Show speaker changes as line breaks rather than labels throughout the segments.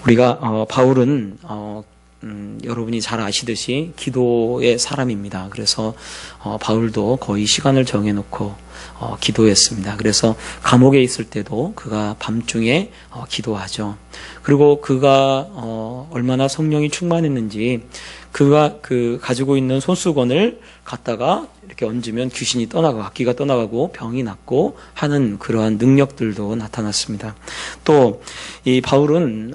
우리가 바울은 여러분이 잘 아시듯이 기도의 사람입니다. 그래서 바울도 거의 시간을 정해놓고 기도했습니다. 그래서 감옥에 있을 때도 그가 밤중에 기도하죠. 그리고 그가 얼마나 성령이 충만했는지 그가 가지고 있는 손수건을 갖다가 이렇게 얹으면 귀신이 떠나고 악귀가 떠나가고 병이 낫고 하는 그러한 능력들도 나타났습니다. 또 이 바울은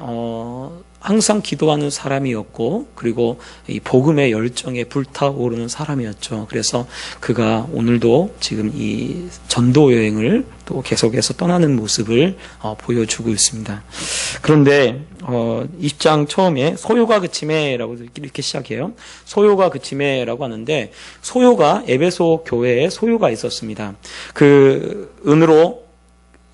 항상 기도하는 사람이었고, 그리고 이 복음의 열정에 불타오르는 사람이었죠. 그래서 그가 오늘도 지금 이 전도 여행을 또 계속해서 떠나는 모습을 보여주고 있습니다. 그런데 20장 처음에 소요가 그침에라고 이렇게 시작해요. 소요가 그침에라고 하는데, 소요가 에베소 교회에 소요가 있었습니다. 그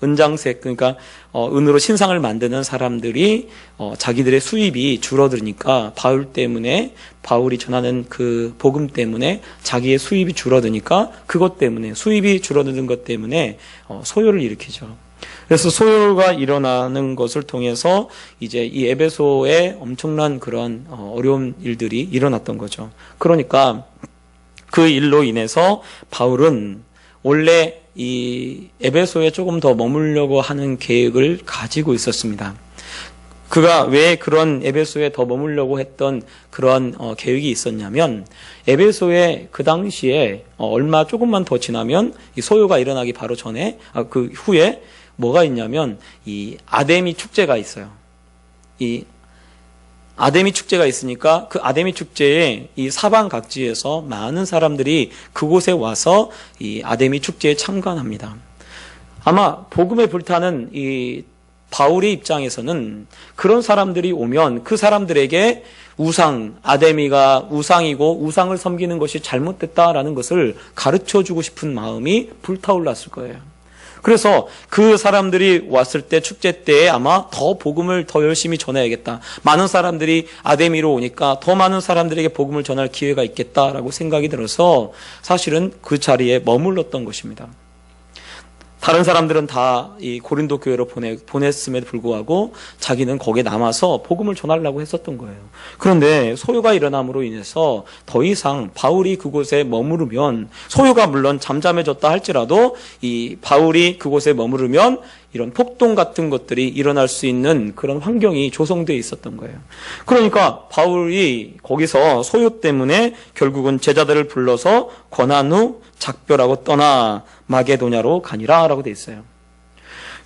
은장색, 그러니까 은으로 신상을 만드는 사람들이 자기들의 수입이 줄어드니까 바울이 전하는 그 복음 때문에 자기의 수입이 줄어드니까 그것 때문에 수입이 줄어드는 것 때문에 소요를 일으키죠. 그래서 소요가 일어나는 것을 통해서 이제 이 에베소에 엄청난 그런 어려운 일들이 일어났던 거죠. 그러니까 그 일로 인해서 바울은 원래 이 에베소에 조금 더 머물려고 하는 계획을 가지고 있었습니다. 그가 왜 그런 에베소에 더 머물려고 했던 그런 계획이 있었냐면, 에베소에 그 당시에 얼마 조금만 더 지나면 이 소요가 일어나기 바로 전에 그 후에 뭐가 있냐면 이 아데미 축제가 있어요. 이 아데미 축제가 있으니까 그 아데미 축제에 이 사방 각지에서 많은 사람들이 그곳에 와서 이 아데미 축제에 참관합니다. 아마 복음에 불타는 이 바울의 입장에서는 그런 사람들이 오면 그 사람들에게 아데미가 우상이고 우상을 섬기는 것이 잘못됐다라는 것을 가르쳐주고 싶은 마음이 불타올랐을 거예요. 그래서 그 사람들이 왔을 때, 축제 때에 아마 더 복음을 더 열심히 전해야겠다. 많은 사람들이 아데미로 오니까 더 많은 사람들에게 복음을 전할 기회가 있겠다라고 생각이 들어서 사실은 그 자리에 머물렀던 것입니다. 다른 사람들은 다 이 고린도 교회로 보냈음에도 불구하고 자기는 거기에 남아서 복음을 전하려고 했었던 거예요. 그런데 소요가 일어남으로 인해서 더 이상 바울이 그곳에 머무르면, 소요가 물론 잠잠해졌다 할지라도 이 바울이 그곳에 머무르면 이런 폭동 같은 것들이 일어날 수 있는 그런 환경이 조성되어 있었던 거예요. 그러니까 바울이 거기서 소요 때문에 결국은 제자들을 불러서 권한 후 작별하고 떠나 마게도냐로 가니라 라고 되어 있어요.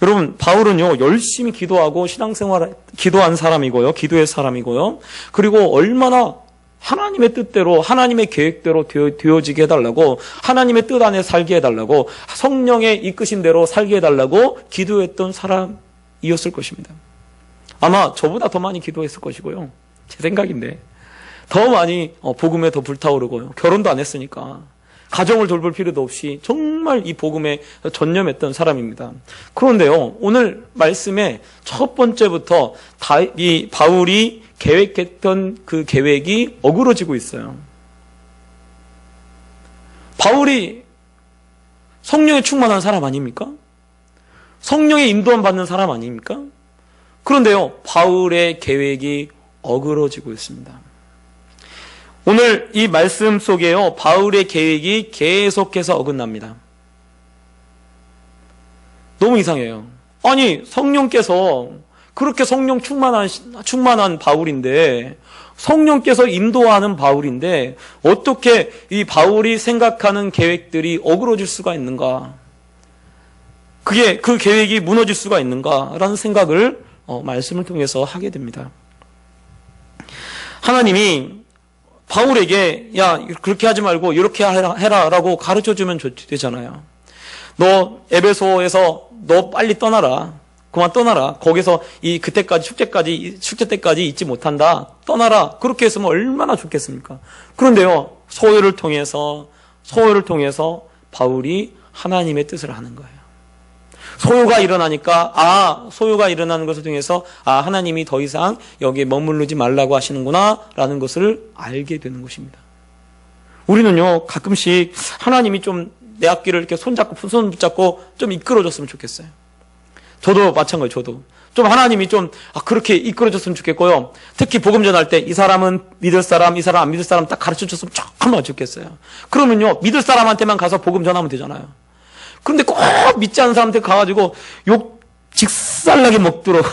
여러분, 바울은요 열심히 기도하고 기도한 사람이고요, 기도의 사람이고요, 그리고 얼마나 하나님의 뜻대로, 하나님의 계획대로 되어지게 해달라고, 하나님의 뜻 안에 살게 해달라고, 성령의 이끄신 대로 살게 해달라고 기도했던 사람이었을 것입니다. 아마 저보다 더 많이 기도했을 것이고요, 제 생각인데 더 많이 복음에 더 불타오르고요, 결혼도 안 했으니까 가정을 돌볼 필요도 없이 정말 이 복음에 전념했던 사람입니다. 그런데요, 오늘 말씀의 첫 번째부터 이 바울이 계획했던 그 계획이 어그러지고 있어요. 바울이 성령에 충만한 사람 아닙니까? 성령의 인도함 받는 사람 아닙니까? 그런데요, 바울의 계획이 어그러지고 있습니다. 오늘 이 말씀 속에요, 바울의 계획이 계속해서 어긋납니다. 너무 이상해요. 아니, 성령께서 그렇게 성령 충만한 바울인데, 성령께서 인도하는 바울인데 어떻게 이 바울이 생각하는 계획들이 어그러질 수가 있는가? 그 계획이 무너질 수가 있는가라는 생각을 말씀을 통해서 하게 됩니다. 하나님이 바울에게 야, 그렇게 하지 말고 이렇게 해라라고 가르쳐주면 되잖아요. 너 에베소에서 너 빨리 떠나라. 그만 떠나라. 거기서 축제 때까지 잊지 못한다. 떠나라. 그렇게 했으면 얼마나 좋겠습니까? 그런데요, 소요를 통해서 바울이 하나님의 뜻을 하는 거예요. 소요가 일어나는 것을 통해서 하나님이 더 이상 여기에 머무르지 말라고 하시는구나 라는 것을 알게 되는 것입니다. 우리는요, 가끔씩 하나님이 좀 내 앞길을 이렇게 손 붙잡고 좀 이끌어줬으면 좋겠어요. 저도 마찬가지, 저도. 좀 하나님이 좀, 그렇게 이끌어줬으면 좋겠고요. 특히 복음 전할 때 이 사람은 믿을 사람, 이 사람 안 믿을 사람 딱 가르쳐 줬으면 정말 좋겠어요. 그러면요, 믿을 사람한테만 가서 복음 전하면 되잖아요. 그런데 꼭 믿지 않는 사람한테 가가지고 욕 직살나게 먹도록,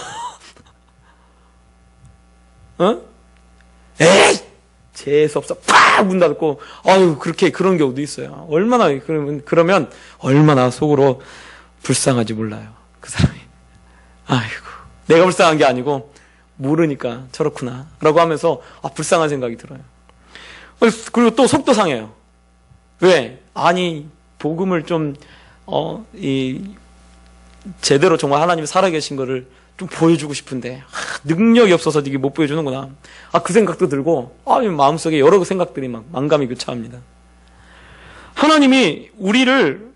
에이! 재수없어. 팍! 문 닫고, 그렇게, 그런 경우도 있어요. 그러면 얼마나 속으로 불쌍하지 몰라요. 그 사람이. 아이고, 내가 불쌍한 게 아니고, 모르니까 저렇구나. 라고 하면서, 불쌍한 생각이 들어요. 그리고 또 속도 상해요. 왜? 아니, 복음을 좀, 제대로 정말 하나님이 살아계신 거를 좀 보여주고 싶은데, 능력이 없어서 이게 못 보여주는구나. 그 생각도 들고, 마음속에 여러 생각들이 막 만감이 교차합니다. 하나님이 우리를,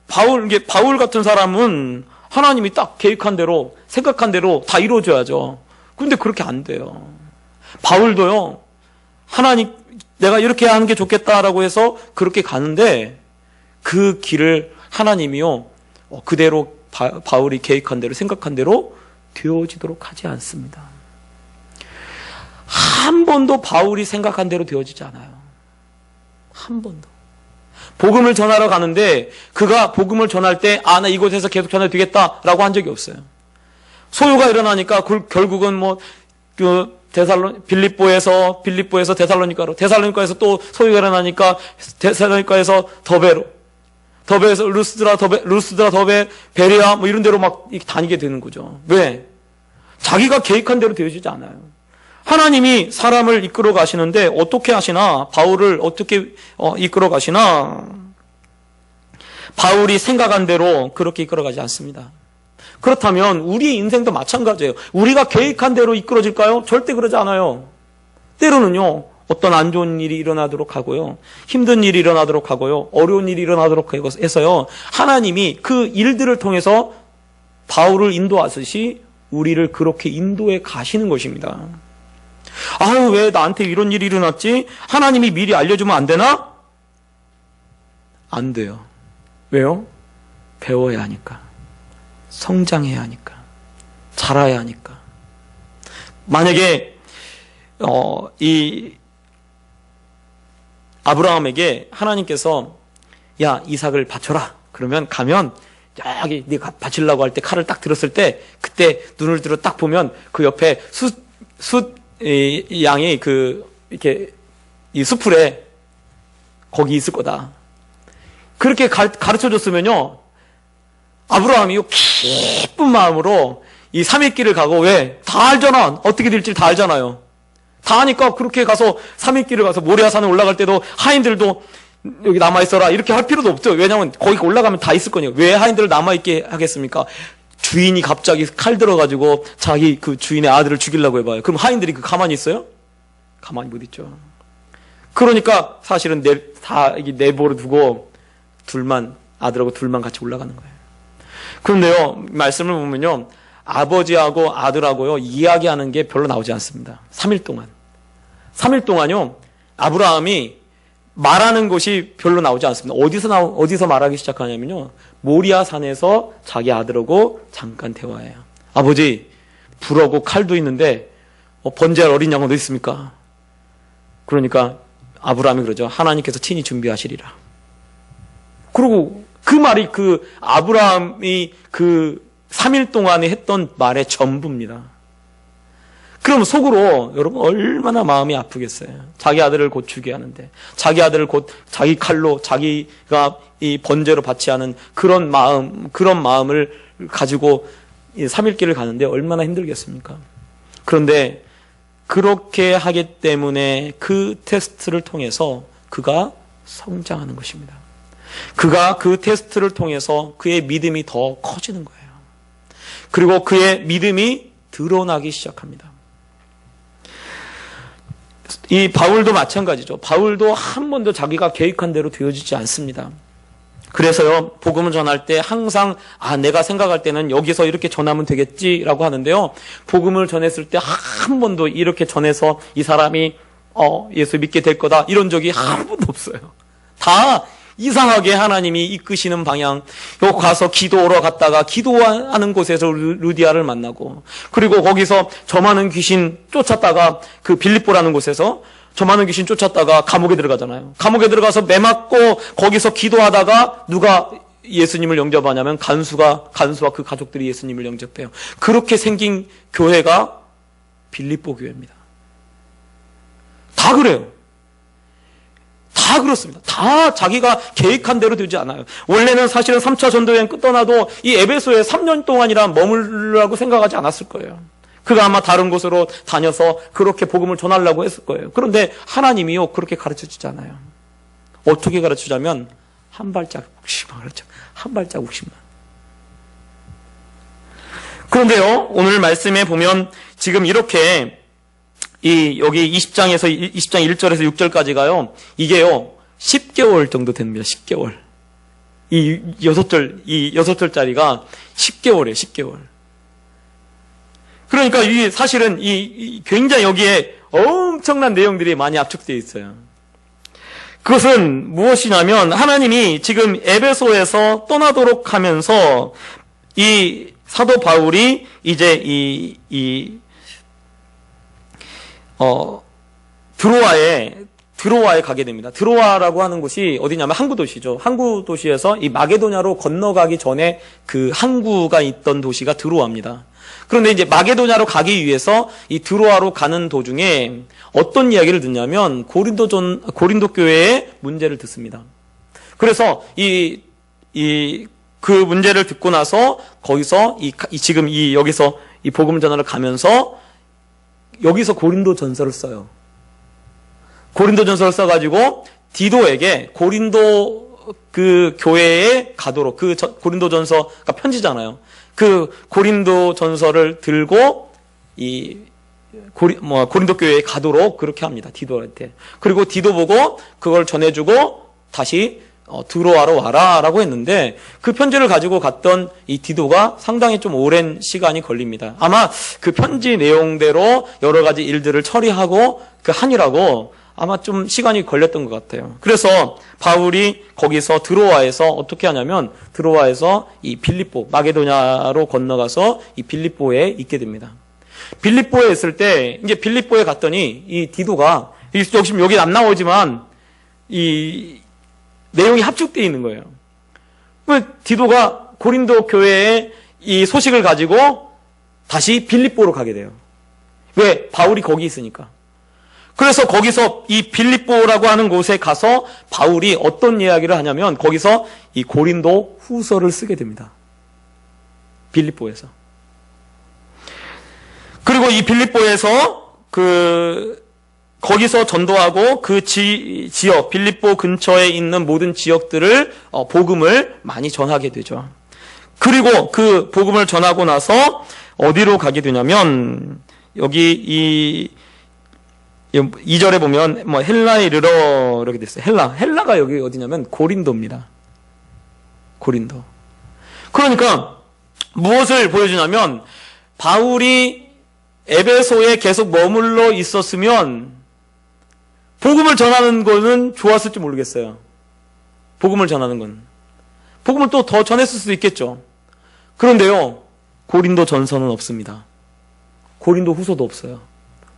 바울 같은 사람은 하나님이 딱 계획한 대로, 생각한 대로 다 이루어져야죠. 근데 그렇게 안 돼요. 바울도요, 하나님, 내가 이렇게 하는 게 좋겠다라고 해서 그렇게 가는데, 그 길을 하나님이요, 그대로 바울이 계획한 대로, 생각한 대로 되어지도록 하지 않습니다. 한 번도 바울이 생각한 대로 되어지지 않아요. 한 번도. 복음을 전하러 가는데 그가 복음을 전할 때 나 이곳에서 계속 전해도 되겠다라고 한 적이 없어요. 소요가 일어나니까 결국은 빌립보에서 데살로니카에서 또 소요가 일어나니까 데살로니카에서 더베에서 루스드라, 더베, 베레아 이런 데로 막 다니게 되는 거죠. 왜? 자기가 계획한 대로 되어지지 않아요. 하나님이 사람을 이끌어 가시는데 어떻게 하시나? 바울을 어떻게 이끌어 가시나? 바울이 생각한 대로 그렇게 이끌어 가지 않습니다. 그렇다면 우리 인생도 마찬가지예요. 우리가 계획한 대로 이끌어질까요? 절대 그러지 않아요. 때로는요, 어떤 안 좋은 일이 일어나도록 하고요, 힘든 일이 일어나도록 하고요, 어려운 일이 일어나도록 해서요, 하나님이 그 일들을 통해서 바울을 인도하듯이 우리를 그렇게 인도해 가시는 것입니다. 왜 나한테 이런 일이 일어났지? 하나님이 미리 알려주면 안 되나? 안 돼요. 왜요? 배워야 하니까. 성장해야 하니까. 자라야 하니까. 만약에 이 아브라함에게 하나님께서 야, 이삭을 바쳐라. 그러면 가면 여기 네가 바치려고 할 때 칼을 딱 들었을 때 그때 눈을 들어 딱 보면 그 옆에 양이 이렇게 이 수풀에 거기 있을 거다. 그렇게 가르쳐 줬으면요, 아브라함이 기쁜 마음으로 이 3일길을 가고, 왜? 다 알잖아. 어떻게 될지 다 알잖아요. 다 아니까 그렇게 가서 3일길을 가서 모리아산에 올라갈 때도 하인들도 여기 남아있어라 이렇게 할 필요도 없죠. 왜냐하면 거기 올라가면 다 있을 거니까. 왜 하인들을 남아있게 하겠습니까? 주인이 갑자기 칼 들어가지고 자기 그 주인의 아들을 죽이려고 해봐요. 그럼 하인들이 가만히 있어요? 가만히 못 있죠. 그러니까 사실은 다 내버려 두고 아들하고 둘만 같이 올라가는 거예요. 그런데요, 말씀을 보면요, 아버지하고 아들하고요, 이야기하는 게 별로 나오지 않습니다. 3일 동안요, 아브라함이 말하는 것이 별로 나오지 않습니다. 어디서 말하기 시작하냐면요, 모리아산에서 자기 아들하고 잠깐 대화해요. 아버지, 불하고 칼도 있는데 번제할 어린 양은 어디 있습니까? 그러니까 아브라함이 그러죠. 하나님께서 친히 준비하시리라. 그리고 그 말이 아브라함이 3일 동안에 했던 말의 전부입니다. 그럼 속으로 여러분 얼마나 마음이 아프겠어요. 자기 아들을 곧 죽게 하는데, 자기 아들을 곧 자기 칼로 자기가 이 번제로 바치하는 그런 마음을 가지고 3일길을 가는데 얼마나 힘들겠습니까? 그런데 그렇게 하기 때문에 그 테스트를 통해서 그가 성장하는 것입니다. 그가 그 테스트를 통해서 그의 믿음이 더 커지는 거예요. 그리고 그의 믿음이 드러나기 시작합니다. 이 바울도 마찬가지죠. 바울도 한 번도 자기가 계획한 대로 되어지지 않습니다. 그래서요, 복음을 전할 때 항상 내가 생각할 때는 여기서 이렇게 전하면 되겠지라고 하는데요, 복음을 전했을 때 한 번도 이렇게 전해서 이 사람이 예수 믿게 될 거다 이런 적이 한 번도 없어요. 다 이상하게 하나님이 이끄시는 방향, 요 가서 기도하러 갔다가 기도하는 곳에서 루디아를 만나고, 그리고 거기서 저 많은 귀신 쫓았다가 그 빌립보라는 곳에서 저 많은 귀신 쫓았다가 감옥에 들어가잖아요. 감옥에 들어가서 매맞고 거기서 기도하다가 누가 예수님을 영접하냐면 간수와 그 가족들이 예수님을 영접해요. 그렇게 생긴 교회가 빌립보 교회입니다. 다 그래요. 다 그렇습니다. 다 자기가 계획한 대로 되지 않아요. 원래는 사실은 3차 전도여행 끝떠나도 이 에베소에 3년 동안이라 머물라고 생각하지 않았을 거예요. 그가 아마 다른 곳으로 다녀서 그렇게 복음을 전하려고 했을 거예요. 그런데 하나님이요, 그렇게 가르쳐 주지 않아요. 어떻게 가르치자면 한 발자국씩만 가르쳐. 한 발자국씩만. 그런데요, 오늘 말씀에 보면 지금 이렇게 여기 20장에서 20장 1절에서 6절까지가요. 이게요. 10개월 정도 됩니다. 10개월. 이 6절짜리가 10개월이에요. 10개월. 그러니까 이 사실은 굉장히 여기에 엄청난 내용들이 많이 압축되어 있어요. 그것은 무엇이냐면 하나님이 지금 에베소에서 떠나도록 하면서 이 사도 바울이 이제 드로아에 가게 됩니다. 드로아라고 하는 곳이 어디냐면 항구 도시죠. 항구 도시에서 이 마게도냐로 건너가기 전에 그 항구가 있던 도시가 드로아입니다. 그런데 이제 마게도냐로 가기 위해서 이 드로아로 가는 도중에 어떤 이야기를 듣냐면 고린도 교회의 문제를 듣습니다. 그래서 그 문제를 듣고 나서 거기서 지금 여기서 이 복음 전하러 가면서 여기서 고린도 전서를 써요. 고린도 전서를 써가지고 디도에게 고린도 그 교회에 가도록 고린도 전서가 편지잖아요. 그 고린도 전서를 들고 고린도 교회에 가도록 그렇게 합니다. 디도한테. 그리고 디도 보고 그걸 전해주고 다시 드로아로 와라라고 했는데 그 편지를 가지고 갔던 이 디도가 상당히 좀 오랜 시간이 걸립니다. 아마 그 편지 내용대로 여러 가지 일들을 처리하고 하느라고 아마 좀 시간이 걸렸던 것 같아요. 그래서 바울이 거기서 드로아에서 어떻게 하냐면 드로아에서 이 빌립보 마게도냐로 건너가서 이 빌립보에 있게 됩니다. 빌립보에 있을 때 이제 빌립보에 갔더니 이 디도가 지금 여기 안 나오지만 이 내용이 합축되어 있는 거예요. 디도가 고린도 교회에 이 소식을 가지고 다시 빌립보로 가게 돼요. 왜? 바울이 거기 있으니까. 그래서 거기서 이 빌립보라고 하는 곳에 가서 바울이 어떤 이야기를 하냐면 거기서 이 고린도 후서를 쓰게 됩니다. 빌립보에서. 그리고 이 빌립보에서 거기서 전도하고 그 지역, 빌립보 근처에 있는 모든 지역들을 복음을 많이 전하게 되죠. 그리고 그 복음을 전하고 나서 어디로 가게 되냐면 여기 2절에 보면 헬라에 이르러 이렇게 됐어요. 헬라가 여기 어디냐면 고린도입니다. 고린도. 그러니까 무엇을 보여주냐면 바울이 에베소에 계속 머물러 있었으면 복음을 전하는 거는 좋았을지 모르겠어요. 복음을 전하는 건. 복음을 또 더 전했을 수도 있겠죠. 그런데요, 고린도 전서는 없습니다. 고린도 후서도 없어요.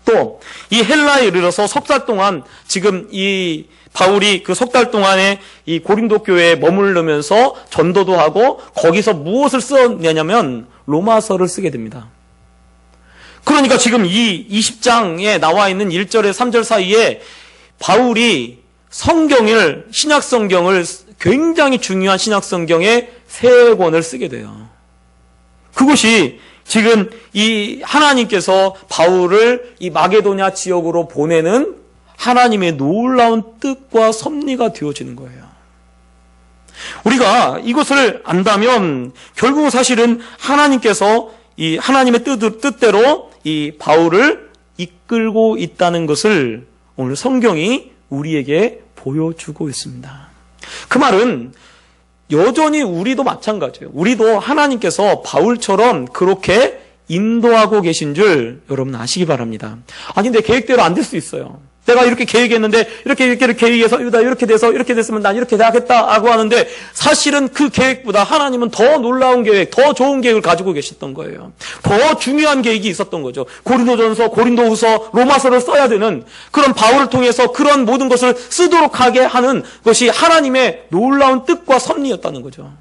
또, 이 헬라에 이르러서 석 달 동안 지금 이 바울이 그 석 달 동안에 이 고린도 교회에 머무르면서 전도도 하고 거기서 무엇을 썼냐면 로마서를 쓰게 됩니다. 그러니까 지금 이 20장에 나와 있는 1절에 3절 사이에 바울이 신약성경을 굉장히 중요한 신약성경의 3권을 쓰게 돼요. 그것이 지금 이 하나님께서 바울을 이 마게도냐 지역으로 보내는 하나님의 놀라운 뜻과 섭리가 되어지는 거예요. 우리가 이것을 안다면 결국 사실은 하나님께서 이 하나님의 뜻대로 이 바울을 이끌고 있다는 것을 오늘 성경이 우리에게 보여주고 있습니다. 그 말은 여전히 우리도 마찬가지예요. 우리도 하나님께서 바울처럼 그렇게 인도하고 계신 줄 여러분 아시기 바랍니다. 아니 근데 계획대로 안 될 수 있어요. 내가 이렇게 계획했는데 이렇게 계획해서 이렇게 돼서 이렇게 됐으면 난 이렇게 하겠다라고 하는데 사실은 그 계획보다 하나님은 더 놀라운 계획, 더 좋은 계획을 가지고 계셨던 거예요. 더 중요한 계획이 있었던 거죠. 고린도전서, 고린도후서, 로마서를 써야 되는 그런 바울을 통해서 그런 모든 것을 쓰도록 하게 하는 것이 하나님의 놀라운 뜻과 섭리였다는 거죠.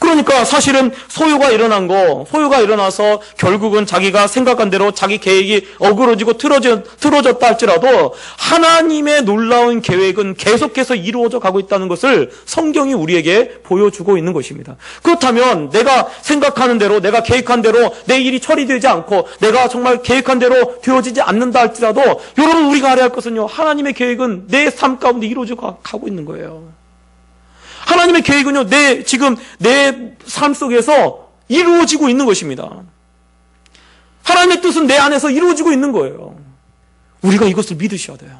그러니까 사실은 소요가 일어나서 결국은 자기가 생각한 대로 자기 계획이 어그러지고 틀어졌다 할지라도 하나님의 놀라운 계획은 계속해서 이루어져 가고 있다는 것을 성경이 우리에게 보여주고 있는 것입니다. 그렇다면 내가 생각하는 대로, 내가 계획한 대로 내 일이 처리되지 않고 내가 정말 계획한 대로 되어지지 않는다 할지라도 여러분, 우리가 알아야 할 것은요, 하나님의 계획은 내 삶 가운데 이루어져 가고 있는 거예요. 하나님의 계획은요, 지금 내 삶 속에서 이루어지고 있는 것입니다. 하나님의 뜻은 내 안에서 이루어지고 있는 거예요. 우리가 이것을 믿으셔야 돼요.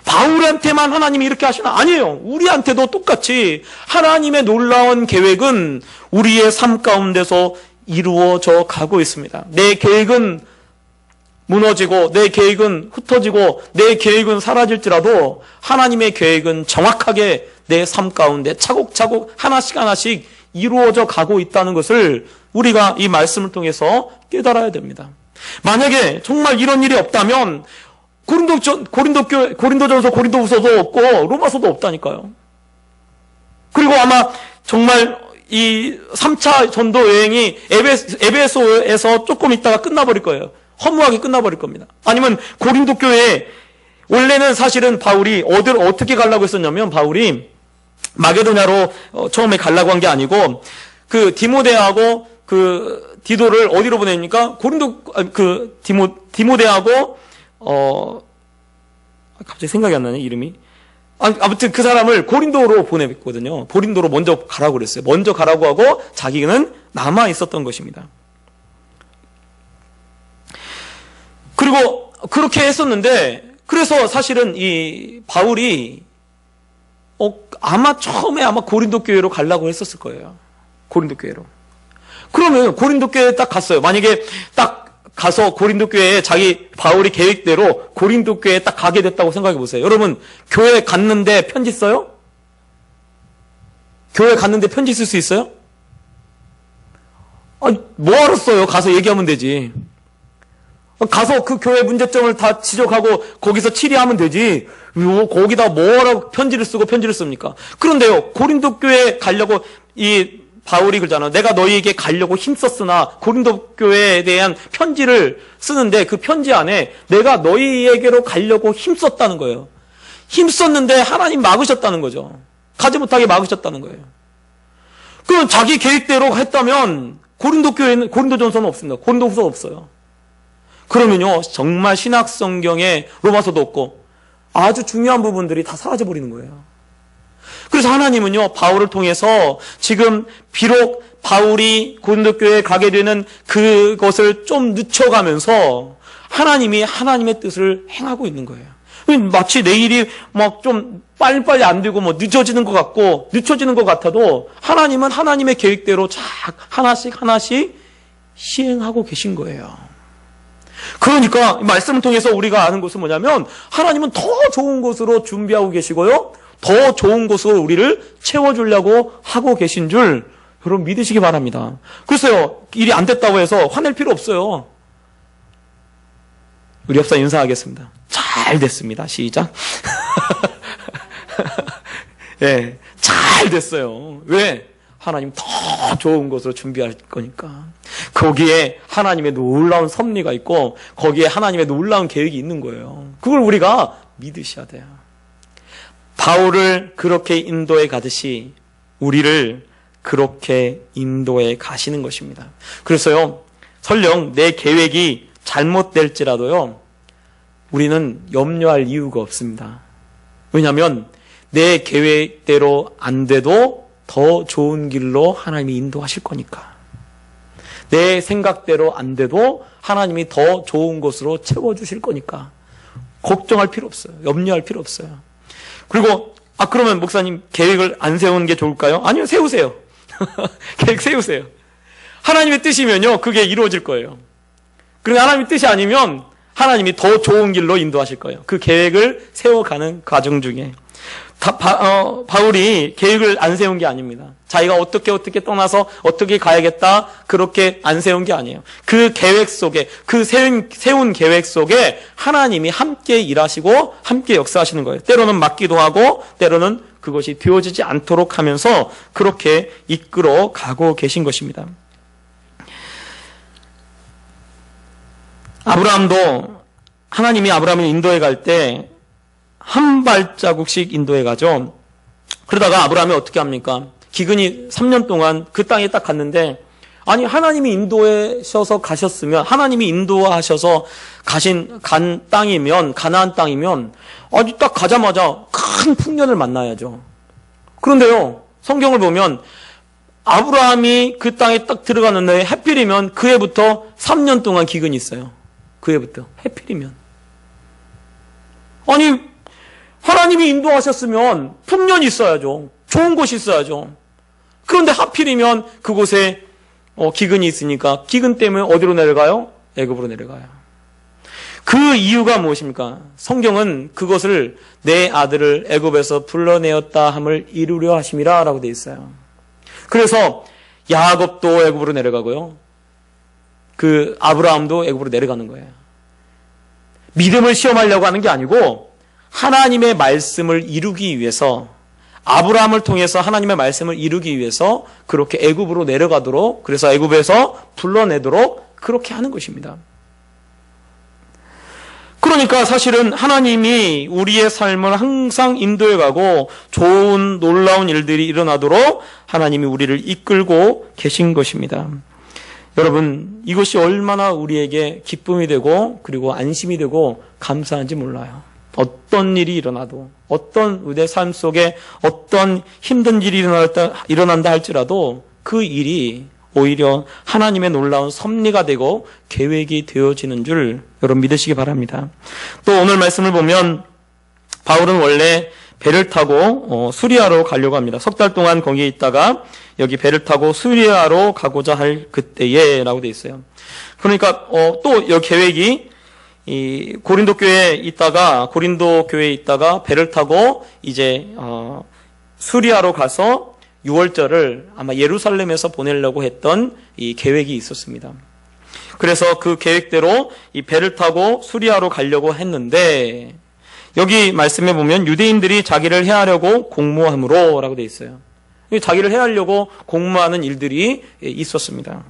바울한테만 하나님이 이렇게 하시나? 아니에요. 우리한테도 똑같이 하나님의 놀라운 계획은 우리의 삶 가운데서 이루어져 가고 있습니다. 내 계획은 무너지고 내 계획은 흩어지고 내 계획은 사라질지라도 하나님의 계획은 정확하게 내 삶 가운데 차곡차곡 하나씩 이루어져 가고 있다는 것을 우리가 이 말씀을 통해서 깨달아야 됩니다. 만약에 정말 이런 일이 없다면 고린도전서, 고린도후서도 없고 로마서도 없다니까요. 그리고 아마 정말 이 3차 전도 여행이 에베소에서 조금 있다가 끝나버릴 거예요. 허무하게 끝나버릴 겁니다. 아니면 고린도 교회에 원래는 사실은 바울이 어떻게 가려고 했었냐면, 바울이 마게도냐로 처음에 가려고 한 게 아니고 그 디모데하고 그 디도를 어디로 보냅니까? 디모데하고 갑자기 생각이 안 나네, 이름이. 아무튼 그 사람을 고린도로 보냈거든요. 고린도로 먼저 가라고 그랬어요. 먼저 가라고 하고 자기는 남아 있었던 것입니다. 그리고 그렇게 했었는데, 그래서 사실은 이 바울이 아마 처음에 고린도 교회로 가려고 했었을 거예요. 고린도 교회로. 그러면 고린도 교회에 딱 갔어요. 만약에 딱 가서 고린도 교회에 바울이 계획대로 고린도 교회에 딱 가게 됐다고 생각해 보세요. 여러분, 교회 갔는데 편지 써요? 교회 갔는데 편지 쓸 수 있어요? 뭐하러 써요? 가서 얘기하면 되지. 가서 그 교회 문제점을 다 지적하고 거기서 치리하면 되지. 거기다 뭐라고 편지를 씁니까? 그런데요, 고린도 교회에 가려고 이 바울이 그러잖아요. 내가 너희에게 가려고 힘썼으나 고린도 교회에 대한 편지를 쓰는데 그 편지 안에 내가 너희에게로 가려고 힘썼다는 거예요. 힘썼는데 하나님 막으셨다는 거죠. 가지 못하게 막으셨다는 거예요. 그럼 자기 계획대로 했다면 고린도 교회는, 고린도전서는 없습니다. 고린도후서 없어요. 그러면요, 정말 신약 성경에 로마서도 없고 아주 중요한 부분들이 다 사라져 버리는 거예요. 그래서 하나님은요, 바울을 통해서 지금 비록 바울이 고린도 교회에 가게 되는 그것을 좀 늦춰가면서 하나님이 하나님의 뜻을 행하고 있는 거예요. 마치 내 일이 좀 빨리빨리 안 되고 늦어지는 것 같고 늦춰지는 것 같아도 하나님은 하나님의 계획대로 하나씩 시행하고 계신 거예요. 그러니까 말씀을 통해서 우리가 아는 것은 뭐냐면 하나님은 더 좋은 것으로 준비하고 계시고요, 더 좋은 것으로 우리를 채워주려고 하고 계신 줄 여러분 믿으시기 바랍니다. 글쎄요, 일이 안 됐다고 해서 화낼 필요 없어요. 우리 옆사 인사하겠습니다. 잘 됐습니다. 시작. 네, 잘 됐어요. 왜? 하나님 더 좋은 것으로 준비할 거니까. 거기에 하나님의 놀라운 섭리가 있고 거기에 하나님의 놀라운 계획이 있는 거예요. 그걸 우리가 믿으셔야 돼요. 바울을 그렇게 인도해 가듯이 우리를 그렇게 인도해 가시는 것입니다. 그래서요, 설령 내 계획이 잘못될지라도요, 우리는 염려할 이유가 없습니다. 왜냐하면 내 계획대로 안 돼도 더 좋은 길로 하나님이 인도하실 거니까. 내 생각대로 안 돼도 하나님이 더 좋은 것으로 채워주실 거니까 걱정할 필요 없어요. 염려할 필요 없어요. 그리고 그러면 목사님 계획을 안 세우는 게 좋을까요? 아니요, 세우세요. 계획 세우세요. 하나님의 뜻이면요, 그게 이루어질 거예요. 그런데 하나님의 뜻이 아니면 하나님이 더 좋은 길로 인도하실 거예요. 그 계획을 세워가는 과정 중에. 바울이 계획을 안 세운 게 아닙니다. 자기가 어떻게 떠나서 어떻게 가야겠다 그렇게 안 세운 게 아니에요. 그 계획 속에, 그 세운 계획 속에 하나님이 함께 일하시고 함께 역사하시는 거예요. 때로는 맞기도 하고 때로는 그것이 되어지지 않도록 하면서 그렇게 이끌어 가고 계신 것입니다. 아브라함도 하나님이 아브라함을 인도해 갈 때 한 발자국씩 인도해 가죠. 그러다가 아브라함이 어떻게 합니까? 기근이 3년 동안 그 땅에 딱 갔는데, 아니 하나님이 인도하셔서 가셨으면, 하나님이 인도하셔서 간 땅이면, 가나안 땅이면 아주 딱 가자마자 큰 풍년을 만나야죠. 그런데요, 성경을 보면 아브라함이 그 땅에 딱 들어가는데 해필이면 그 해부터 3년 동안 기근이 있어요. 그 해부터 해필이면. 아니 하나님이 인도하셨으면 풍년이 있어야죠. 좋은 곳이 있어야죠. 그런데 하필이면 그곳에 기근이 있으니까 기근 때문에 어디로 내려가요? 애굽으로 내려가요. 그 이유가 무엇입니까? 성경은 그것을 내 아들을 애굽에서 불러내었다 함을 이루려 하심이라 라고 되어 있어요. 그래서 야곱도 애굽으로 내려가고요. 그 아브라함도 애굽으로 내려가는 거예요. 믿음을 시험하려고 하는 게 아니고 하나님의 말씀을 이루기 위해서, 아브라함을 통해서 하나님의 말씀을 이루기 위해서 그렇게 애굽으로 내려가도록, 그래서 애굽에서 불러내도록 그렇게 하는 것입니다. 그러니까 사실은 하나님이 우리의 삶을 항상 인도해가고 좋은 놀라운 일들이 일어나도록 하나님이 우리를 이끌고 계신 것입니다. 여러분, 이것이 얼마나 우리에게 기쁨이 되고 그리고 안심이 되고 감사한지 몰라요. 어떤 일이 일어나도, 어떤 우리의 삶 속에 어떤 힘든 일이 일어난다 할지라도 그 일이 오히려 하나님의 놀라운 섭리가 되고 계획이 되어지는 줄 여러분 믿으시기 바랍니다. 또 오늘 말씀을 보면 바울은 원래 배를 타고 수리아로 가려고 합니다. 3달 동안 거기에 있다가 여기 배를 타고 수리아로 가고자 할 그때에 라고 되어 있어요. 그러니까 또 여기 계획이 이 고린도 교회에 있다가 배를 타고 이제 수리아로 가서 6월절을 아마 예루살렘에서 보내려고 했던 이 계획이 있었습니다. 그래서 그 계획대로 이 배를 타고 수리아로 가려고 했는데 여기 말씀에 보면 유대인들이 자기를 해하려고 공모함으로 라고 되어 있어요. 자기를 해하려고 공모하는 일들이 있었습니다.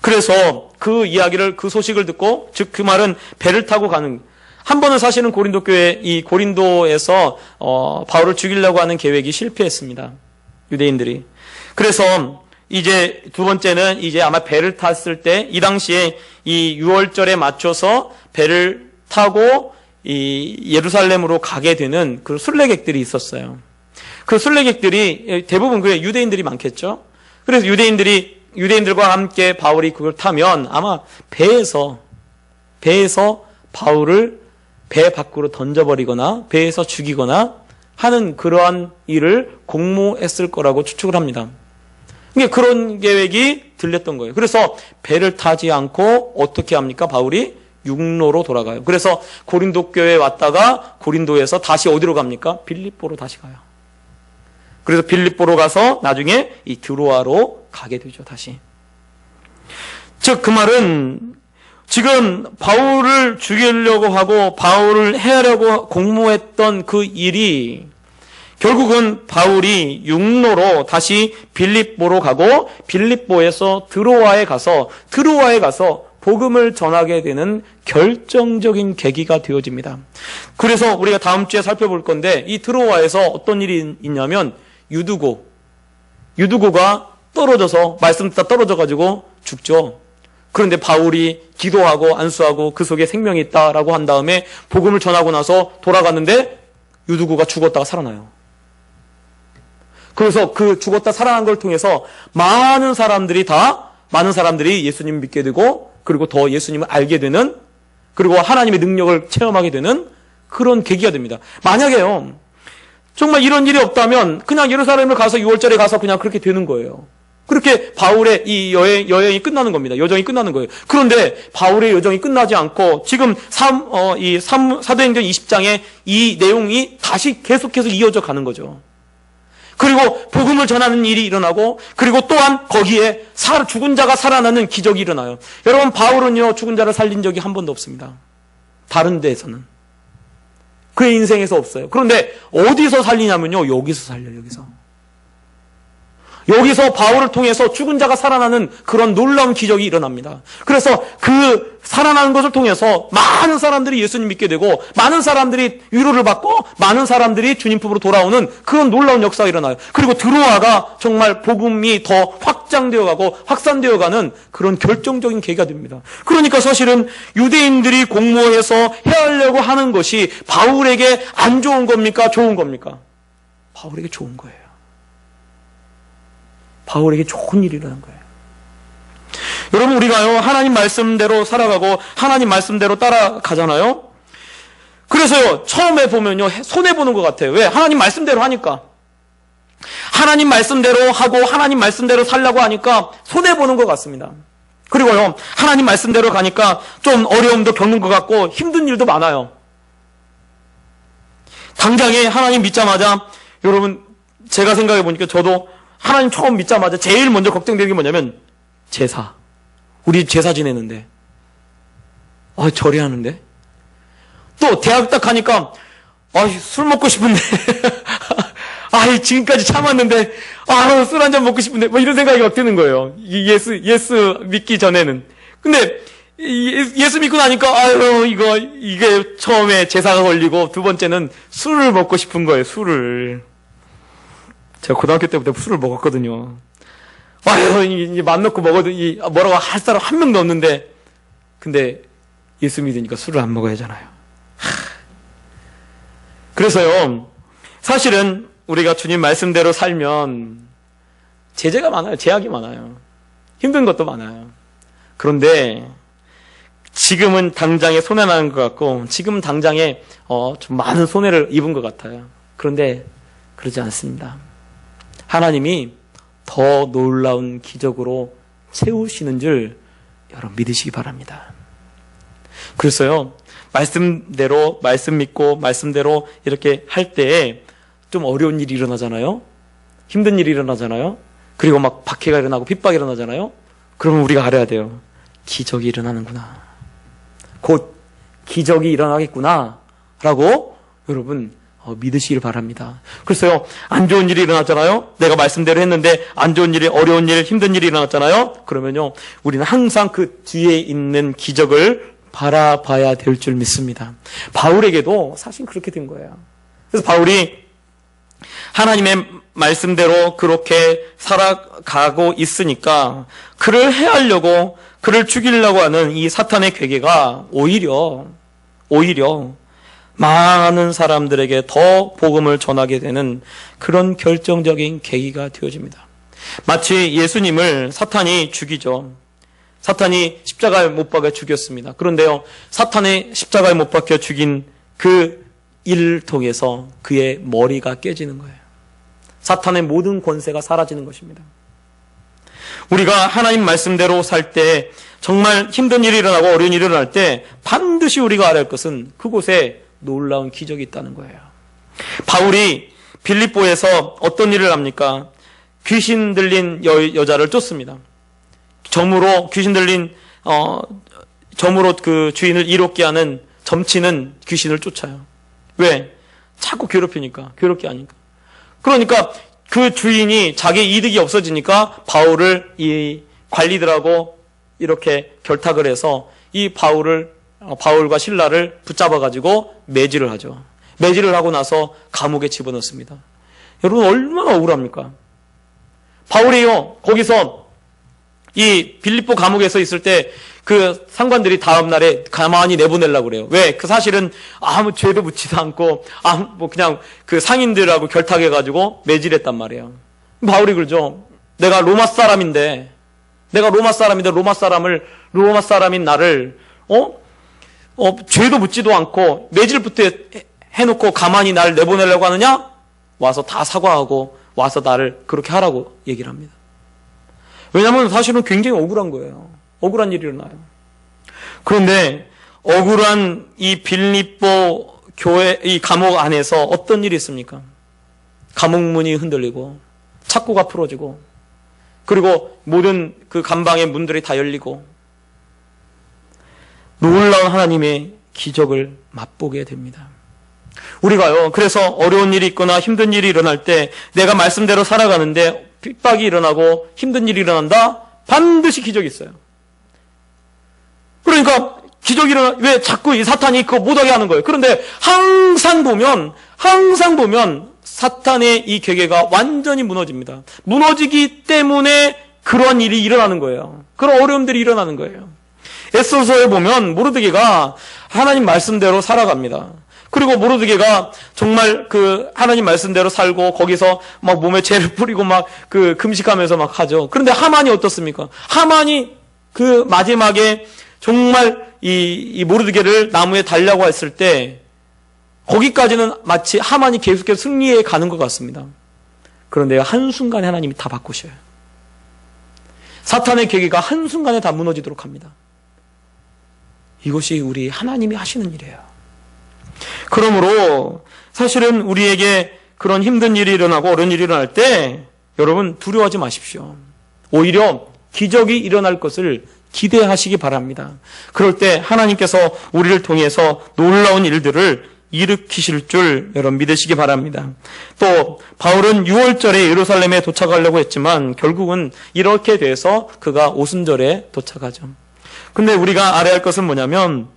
그래서 그 이야기를, 그 소식을 듣고, 즉 그 말은 배를 타고 가는, 한 번은 사실은 고린도에서 바울을 죽이려고 하는 계획이 실패했습니다. 유대인들이. 그래서 이제 두 번째는 이제 아마 배를 탔을 때 이 당시에 이 6월절에 맞춰서 배를 타고 이 예루살렘으로 가게 되는 그 순례객들이 있었어요. 그 순례객들이 대부분 그 유대인들이 많겠죠. 그래서 유대인들과 함께 바울이 그걸 타면 아마 배에서 바울을 배 밖으로 던져버리거나 배에서 죽이거나 하는 그러한 일을 공모했을 거라고 추측을 합니다. 그러니까 그런 계획이 들렸던 거예요. 그래서 배를 타지 않고 어떻게 합니까? 바울이 육로로 돌아가요. 그래서 고린도 교회에 왔다가 고린도에서 다시 어디로 갑니까? 빌립보로 다시 가요. 그래서 빌립보로 가서 나중에 이 드로아로 가게 되죠, 다시. 즉, 그 말은 지금 바울을 죽이려고 하고 바울을 해하려고 공모했던 그 일이 결국은 바울이 육로로 다시 빌립보로 가고 빌립보에서 드로아에 가서 복음을 전하게 되는 결정적인 계기가 되어집니다. 그래서 우리가 다음 주에 살펴볼 건데 이 드로아에서 어떤 일이 있냐면 유두고가 떨어져서 말씀 듣다 떨어져가지고 죽죠. 그런데 바울이 기도하고 안수하고 그 속에 생명이 있다라고 한 다음에 복음을 전하고 나서 돌아갔는데 유두고가 죽었다가 살아나요. 그래서 그 죽었다 살아난 걸 통해서 많은 사람들이 예수님을 믿게 되고 그리고 더 예수님을 알게 되는 그리고 하나님의 능력을 체험하게 되는 그런 계기가 됩니다. 만약에요 정말 이런 일이 없다면 그냥 예루살렘을 가서 6월절에 가서 그냥 그렇게 되는 거예요. 그렇게 바울의 이 여행이 끝나는 겁니다. 여정이 끝나는 거예요. 그런데 바울의 여정이 끝나지 않고 지금 사도행전 20장에 이 내용이 다시 계속해서 이어져 가는 거죠. 그리고 복음을 전하는 일이 일어나고, 그리고 또한 거기에 죽은 자가 살아나는 기적이 일어나요. 여러분, 바울은요, 죽은 자를 살린 적이 한 번도 없습니다. 다른 데에서는. 그의 인생에서 없어요. 그런데 어디서 살리냐면요, 여기서 살려요, 여기서. 여기서 바울을 통해서 죽은 자가 살아나는 그런 놀라운 기적이 일어납니다. 그래서 그 살아나는 것을 통해서 많은 사람들이 예수님 믿게 되고, 많은 사람들이 위로를 받고, 많은 사람들이 주님 품으로 돌아오는 그런 놀라운 역사가 일어나요. 그리고 드로아가 정말 복음이 더 확장되어 가고 확산되어 가는 그런 결정적인 계기가 됩니다. 그러니까 사실은 유대인들이 공모해서 해하려고 하는 것이 바울에게 안 좋은 겁니까? 좋은 겁니까? 바울에게 좋은 거예요. 바울에게 좋은 일이 일어난 거예요. 여러분, 우리가요, 하나님 말씀대로 살아가고 하나님 말씀대로 따라가잖아요. 그래서요, 처음에 보면요, 손해보는 것 같아요. 왜? 하나님 말씀대로 하니까. 하나님 말씀대로 하고 하나님 말씀대로 살려고 하니까 손해보는 것 같습니다. 그리고요, 하나님 말씀대로 가니까 좀 어려움도 겪는 것 같고 힘든 일도 많아요. 당장에 하나님 믿자마자, 여러분, 제가 생각해 보니까 저도 하나님 처음 믿자마자 제일 먼저 걱정되는 게 뭐냐면 제사. 우리 제사 지내는데, 절에하는데, 또 대학 딱 가니까 술 먹고 싶은데 지금까지 참았는데 술 한 잔 먹고 싶은데 뭐 이런 생각이 막 드는 거예요. 예수 믿기 전에는. 근데 예수 믿고 나니까 이게 처음에 제사가 걸리고, 두 번째는 술을 먹고 싶은 거예요. 술을. 제가 고등학교 때부터 술을 먹었거든요. 이제 맘 놓고 먹어도 뭐라고 할 사람 한 명도 없는데, 근데 예수 믿으니까 술을 안 먹어야 하잖아요. 그래서요, 사실은 우리가 주님 말씀대로 살면 제재가 많아요. 제약이 많아요. 힘든 것도 많아요. 그런데 지금은 당장에 손해나는 것 같고, 지금 당장에 좀 많은 손해를 입은 것 같아요. 그런데 그러지 않습니다. 하나님이 더 놀라운 기적으로 채우시는 줄 여러분 믿으시기 바랍니다. 그래서요, 말씀대로, 말씀 믿고 말씀대로 이렇게 할 때에 좀 어려운 일이 일어나잖아요. 힘든 일이 일어나잖아요. 그리고 막 박해가 일어나고 핍박이 일어나잖아요. 그러면 우리가 알아야 돼요. 기적이 일어나는구나. 곧 기적이 일어나겠구나 라고 여러분 믿으시길 바랍니다. 그래서요, 안 좋은 일이 일어났잖아요. 내가 말씀대로 했는데 안 좋은 일이, 어려운 일, 힘든 일이 일어났잖아요. 그러면요, 우리는 항상 그 뒤에 있는 기적을 바라봐야 될 줄 믿습니다. 바울에게도 사실 그렇게 된 거예요. 그래서 바울이 하나님의 말씀대로 그렇게 살아가고 있으니까 그를 해하려고, 그를 죽이려고 하는 이 사탄의 괴계가 오히려 많은 사람들에게 더 복음을 전하게 되는 그런 결정적인 계기가 되어집니다. 마치 예수님을 사탄이 죽이죠. 사탄이 십자가에 못 박아 죽였습니다. 그런데요, 사탄의 십자가에 못 박혀 죽인 그 일을 통해서 그의 머리가 깨지는 거예요. 사탄의 모든 권세가 사라지는 것입니다. 우리가 하나님 말씀대로 살 때, 정말 힘든 일이 일어나고 어려운 일이 일어날 때 반드시 우리가 알아야 할 것은 그곳에 놀라운 기적이 있다는 거예요. 바울이 빌립보에서 어떤 일을 합니까? 귀신 들린 여자를 쫓습니다. 점으로 귀신 들린 점으로 그 주인을 이롭게 하는 점치는 귀신을 쫓아요. 왜? 자꾸 괴롭게 하니까. 그러니까 그 주인이 자기 이득이 없어지니까 바울을 이 관리들하고 이렇게 결탁을 해서 이 바울과 실라를 붙잡아가지고 매질을 하죠. 매질을 하고 나서 감옥에 집어넣습니다. 여러분, 얼마나 억울합니까? 바울이요, 거기서 이 빌립보 감옥에서 있을 때 그 상관들이 다음날에 가만히 내보내려고 그래요. 왜? 그 사실은 아무 죄도 묻지도 않고, 그냥 그 상인들하고 결탁해가지고 매질했단 말이에요. 바울이 그러죠. 내가 로마 사람인 나를, 죄도 묻지도 않고 매질부터 해놓고 가만히 나를 내보내려고 하느냐? 와서 다 사과하고 와서 나를 그렇게 하라고 얘기를 합니다. 왜냐하면 사실은 굉장히 억울한 거예요. 억울한 일이 일어나요. 그런데 억울한 이 빌립보 교회, 이 감옥 안에서 어떤 일이 있습니까? 감옥 문이 흔들리고 창고가 풀어지고 그리고 모든 그 감방의 문들이 다 열리고 놀라운 하나님의 기적을 맛보게 됩니다. 우리가요, 그래서 어려운 일이 있거나 힘든 일이 일어날 때 내가 말씀대로 살아가는데 핍박이 일어나고 힘든 일이 일어난다? 반드시 기적이 있어요. 그러니까 기적이 일어나, 왜 자꾸 이 사탄이 그거 못하게 하는 거예요. 그런데 항상 보면 사탄의 이 계계가 완전히 무너집니다. 무너지기 때문에 그런 일이 일어나는 거예요. 그런 어려움들이 일어나는 거예요. 에스더서에 보면 모르드게가 하나님 말씀대로 살아갑니다. 그리고 모르드게가 정말 그 하나님 말씀대로 살고 거기서 막 몸에 죄를 뿌리고 막 그 금식하면서 막 하죠. 그런데 하만이 어떻습니까? 하만이 그 마지막에 정말 이 모르드게를 나무에 달라고 했을 때 거기까지는 마치 하만이 계속해서 승리해 가는 것 같습니다. 그런데 한순간에 하나님이 다 바꾸셔요. 사탄의 계기가 한순간에 다 무너지도록 합니다. 이것이 우리 하나님이 하시는 일이에요. 그러므로 사실은 우리에게 그런 힘든 일이 일어나고 어려운 일이 일어날 때 여러분 두려워하지 마십시오. 오히려 기적이 일어날 것을 기대하시기 바랍니다. 그럴 때 하나님께서 우리를 통해서 놀라운 일들을 일으키실 줄 여러분 믿으시기 바랍니다. 또 바울은 6월절에 예루살렘에 도착하려고 했지만 결국은 이렇게 돼서 그가 오순절에 도착하죠. 근데 우리가 알아야 할 것은 뭐냐면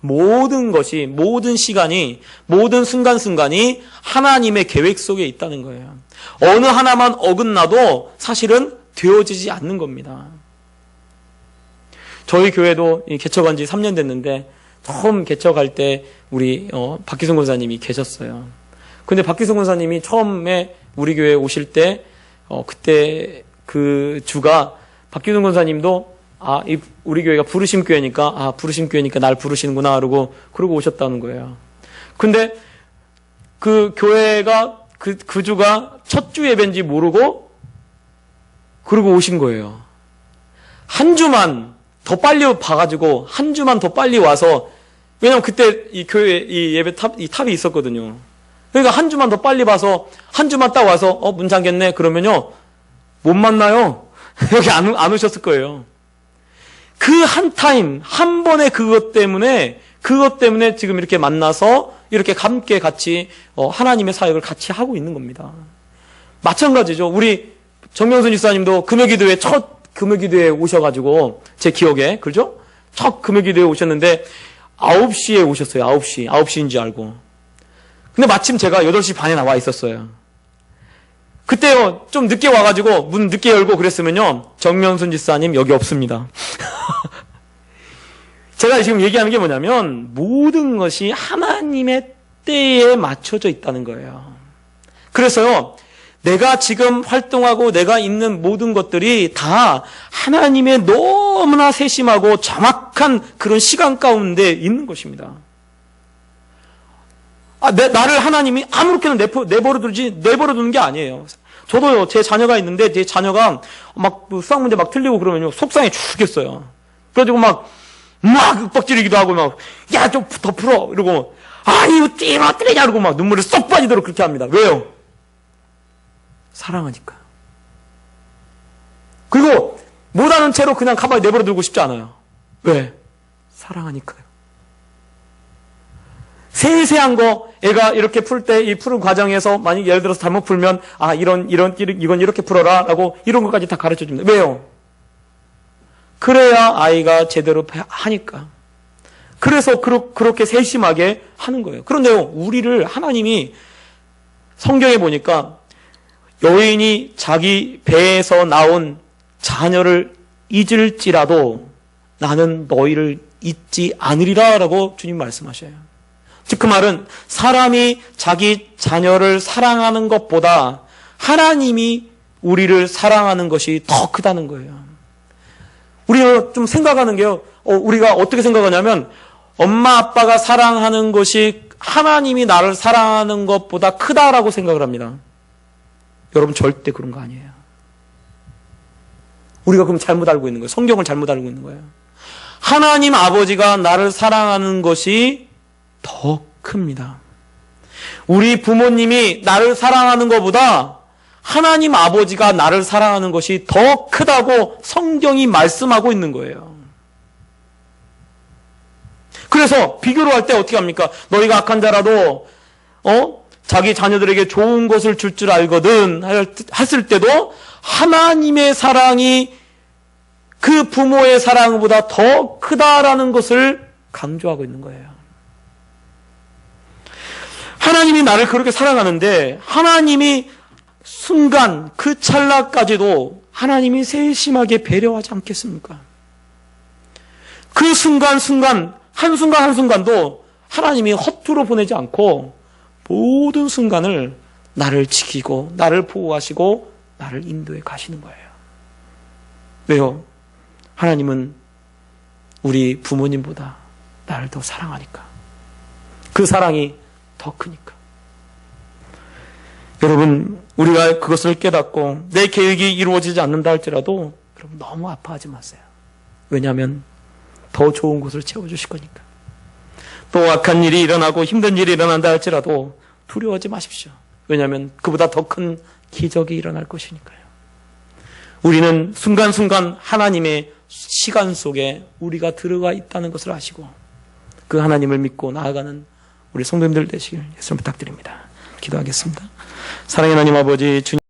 모든 것이, 모든 시간이, 모든 순간순간이 하나님의 계획 속에 있다는 거예요. 어느 하나만 어긋나도 사실은 되어지지 않는 겁니다. 저희 교회도 개척한 지 3년 됐는데 처음 개척할 때 우리 박기성 권사님이 계셨어요. 근데 박기성 권사님이 처음에 우리 교회에 오실 때 그때 그 주가 박기성 권사님도 우리 교회가 부르심 교회니까 부르심 교회니까 날 부르시는구나 그러고 오셨다는 거예요. 근데 그 교회가 그 주가 첫 주 예배인지 모르고 그러고 오신 거예요. 한 주만 더 빨리 봐가지고 한 주만 더 빨리 와서, 왜냐면 그때 이 교회 이 예배 이 탑이 있었거든요. 그러니까 한 주만 더 빨리 봐서 한 주만 딱 와서 문 잠겼네 그러면요 못 만나요. 여기 안 오셨을 거예요. 그 한 타임 한 번의 그것 때문에 지금 이렇게 만나서 이렇게 함께 같이 하나님의 사역을 같이 하고 있는 겁니다. 마찬가지죠. 우리 정명순 집사님도 금요기도회 첫 금요기도회에 오셔가지고 제 기억에 그죠? 첫 금요기도회에 오셨는데 9시에 오셨어요. 9시인지 알고. 근데 마침 제가 8시 반에 나와 있었어요. 그때요 좀 늦게 와가지고 문 늦게 열고 그랬으면요 정명순 집사님 여기 없습니다. 제가 지금 얘기하는 게 뭐냐면 모든 것이 하나님의 때에 맞춰져 있다는 거예요. 그래서요 내가 지금 활동하고 내가 있는 모든 것들이 다 하나님의 너무나 세심하고 정확한 그런 시간 가운데 있는 것입니다. 나를 하나님이 아무렇게나 내버려두는 게 아니에요. 저도요, 제 자녀가 있는데, 제 자녀가 막 수학 문제 막 틀리고 그러면요, 속상해 죽겠어요. 그래가지고 막 윽박지르기도 하고 야, 좀 더 풀어! 이러고, 이거 어떡하냐! 이러고 막 눈물이 쏙 빠지도록 그렇게 합니다. 왜요? 사랑하니까. 그리고 못하는 채로 그냥 가만히 내버려두고 싶지 않아요. 왜? 사랑하니까요. 세세한 거 애가 이렇게 풀 때 이 푸는 과정에서 만약 예를 들어서 잘못 풀면 이건 이렇게 풀어라 라고 이런 것까지 다 가르쳐 줍니다. 왜요? 그래야 아이가 제대로 하니까. 그래서 그렇게 세심하게 하는 거예요. 그런데요, 우리를 하나님이 성경에 보니까 여인이 자기 배에서 나온 자녀를 잊을지라도 나는 너희를 잊지 않으리라 라고 주님 말씀하셔요. 즉 그 말은 사람이 자기 자녀를 사랑하는 것보다 하나님이 우리를 사랑하는 것이 더 크다는 거예요. 우리가 좀 생각하는 게요. 우리가 어떻게 생각하냐면 엄마 아빠가 사랑하는 것이 하나님이 나를 사랑하는 것보다 크다라고 생각을 합니다. 여러분 절대 그런 거 아니에요. 우리가 그럼 잘못 알고 있는 거예요. 성경을 잘못 알고 있는 거예요. 하나님 아버지가 나를 사랑하는 것이 더 큽니다. 우리 부모님이 나를 사랑하는 것보다 하나님 아버지가 나를 사랑하는 것이 더 크다고 성경이 말씀하고 있는 거예요. 그래서 비교를 할 때 어떻게 합니까? 너희가 악한 자라도 자기 자녀들에게 좋은 것을 줄 줄 알거든 했을 때도 하나님의 사랑이 그 부모의 사랑보다 더 크다라는 것을 강조하고 있는 거예요. 하나님이 나를 그렇게 사랑하는데 하나님이 순간 그 찰나까지도 하나님이 세심하게 배려하지 않겠습니까? 그 순간 한순간도 하나님이 허투루 보내지 않고 모든 순간을 나를 지키고 나를 보호하시고 나를 인도해 가시는 거예요. 왜요? 하나님은 우리 부모님보다 나를 더 사랑하니까. 그 사랑이 더 크니까. 여러분, 우리가 그것을 깨닫고 내 계획이 이루어지지 않는다 할지라도 여러분 너무 아파하지 마세요. 왜냐하면 더 좋은 곳을 채워주실 거니까. 또 악한 일이 일어나고 힘든 일이 일어난다 할지라도 두려워하지 마십시오. 왜냐하면 그보다 더 큰 기적이 일어날 것이니까요. 우리는 순간순간 하나님의 시간 속에 우리가 들어가 있다는 것을 아시고 그 하나님을 믿고 나아가는 우리 성도님들 되시길 예수님 부탁드립니다. 기도하겠습니다. 사랑의 하나님 아버지, 주님